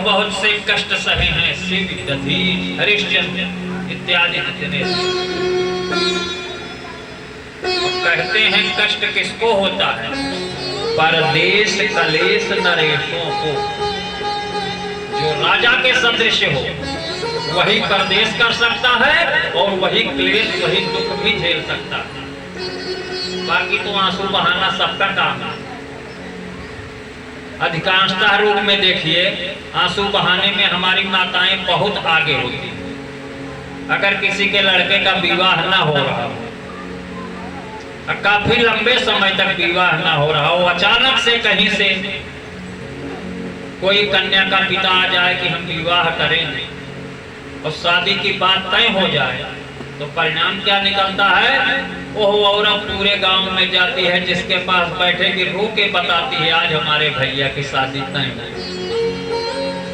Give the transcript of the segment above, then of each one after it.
बहुत से कष्ट सहे हैं शिव, दधीच, हरिश्चंद्र इत्यादि जितने। कहते हैं कष्ट किसको होता है? परदेश कलेश नरेशों को। जो राजा के सदृश हो वही परदेश कर सकता है और वही क्लेश, वही दुख भी झेल सकता है। बाकी तो आंसू बहाना सबका काम है। अधिकांशतः रूप में देखिए, आंसू बहाने में हमारी माताएं बहुत आगे होती हैं। अगर किसी के लड़के का विवाह ना हो रहा हो, काफी लंबे समय तक विवाह ना हो रहा हो, अचानक से कहीं से कोई कन्या का पिता आ जाए कि हम विवाह करेंगे और शादी की बात तय हो जाए, तो परिणाम क्या निकलता है? वो औरत पूरे गांव में जाती है, जिसके पास बैठे कि रो के बताती है आज हमारे भैया की शादी तय है।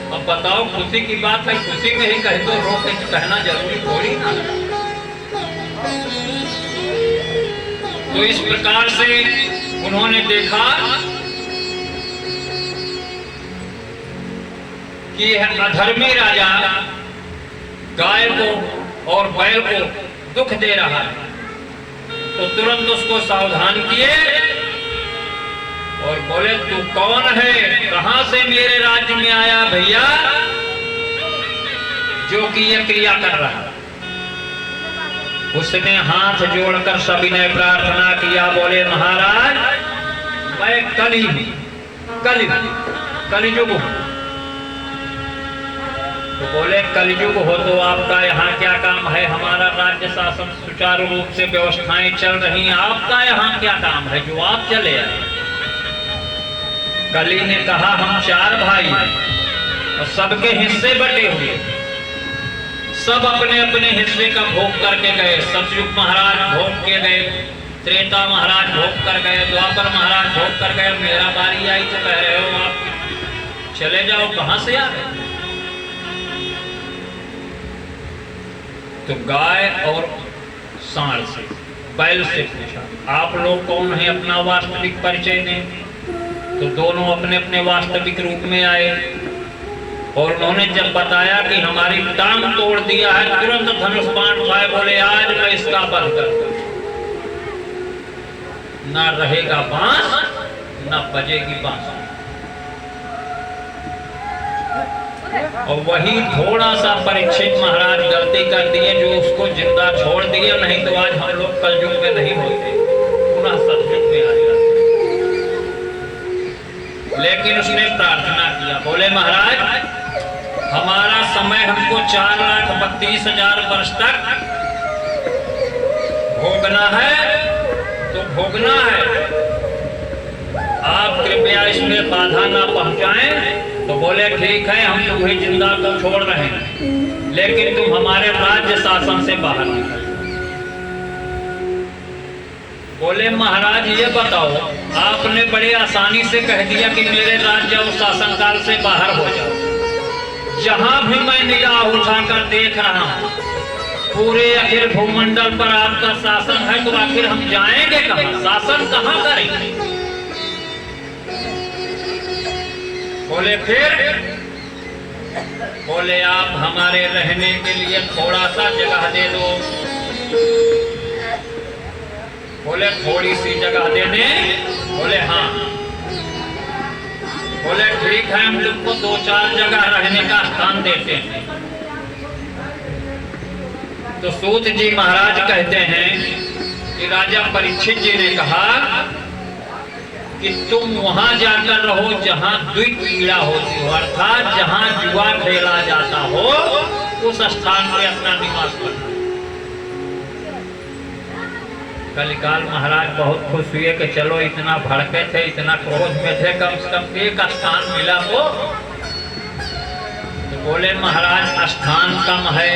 अब बताओ, खुशी की बात है, खुशी में ही कहे तो रो के कहना जरूरी थोड़ी ना। तो इस प्रकार से उन्होंने देखा कि यह अधर्मी राजा गाय को और बैल को दुख दे रहा है, तो तुरंत उसको सावधान किए और बोले, तू कौन है, कहां से मेरे राज्य में आया भैया जो कि यह क्रिया कर रहा है? उसने हाथ जोड़कर सविनय प्रार्थना किया, बोले महाराज मैं कलियुग हूं। तो बोले कलियुग हो तो आपका यहाँ क्या काम है? हमारा राज्य शासन सुचारू रूप से व्यवस्थाएं चल रही हैं, आपका यहाँ क्या काम है जो आप चले आए? कली ने कहा, हम 4 भाई और सबके हिस्से बटे हुए, सब अपने अपने हिस्से का भोग करके गए। सतयुग महाराज भोग के गए, त्रेता महाराज भोग कर गए, द्वापर महाराज भोग कर गए। मेरा बारी आई तो कह रहे हो आप चले जाओ, कहां से आ गए? तो गाय और सांड से, बैल से पूछा, आप लोग कौन है, अपना वास्तविक परिचय दें। तो दोनों अपने अपने वास्तविक रूप में आए और उन्होंने जब बताया कि हमारी टांग तोड़ दिया है, तुरंत धनुष बाण उठाए, बोले आज मैं इसका बध करूंगा। ना रहेगा बांस, ना बजेगी बांस। और वही थोड़ा सा परीक्षित महाराज गलती कर दिए जो उसको जिंदा छोड़ दिए, नहीं तो आज हम लोग कलयुग में नहीं होते, पुनः सतयुग में आ जाते। लेकिन उसने प्रार्थना किया, बोले महाराज हमारा समय हमको 4,32,000 वर्ष तक भोगना है, तो भोगना है, आप कृपया इसमें बाधा ना पहुंचाएं। तो बोले ठीक है, हम तुम्हें जिंदा तो छोड़ रहे हैं, लेकिन तुम हमारे राज्य शासन से बाहर निकल। बोले महाराज ये बताओ, आपने बड़े आसानी से कह दिया कि मेरे राज्य और शासन काल से बाहर हो जाओ। जहां भी मैं निगाह उठाकर देख रहा हूं, पूरे अखिल भूमंडल पर आपका शासन है, तो आखिर हम जाएंगे कहां, शासन कहां करेंगे? बोले फिर? बोले आप हमारे रहने के लिए थोड़ा सा जगह दे दो। बोले थोड़ी सी जगह दे दें? बोले हाँ। बोले ठीक है, हम तुमको 2-4 जगह रहने का स्थान देते हैं। तो सूत जी महाराज कहते हैं कि राजा परीक्षित जी ने कहा कि तुम वहां जाकर रहो जहां द्वित पीड़ा होती हो, अर्थात जहां जुआ खेला जाता हो, उस स्थान पर अपना निवास करना। कलिकाल महाराज बहुत खुश हुए कि चलो इतना भड़के थे, इतना क्रोध में थे, कम से कम एक स्थान मिला तो बोले महाराज स्थान कम है,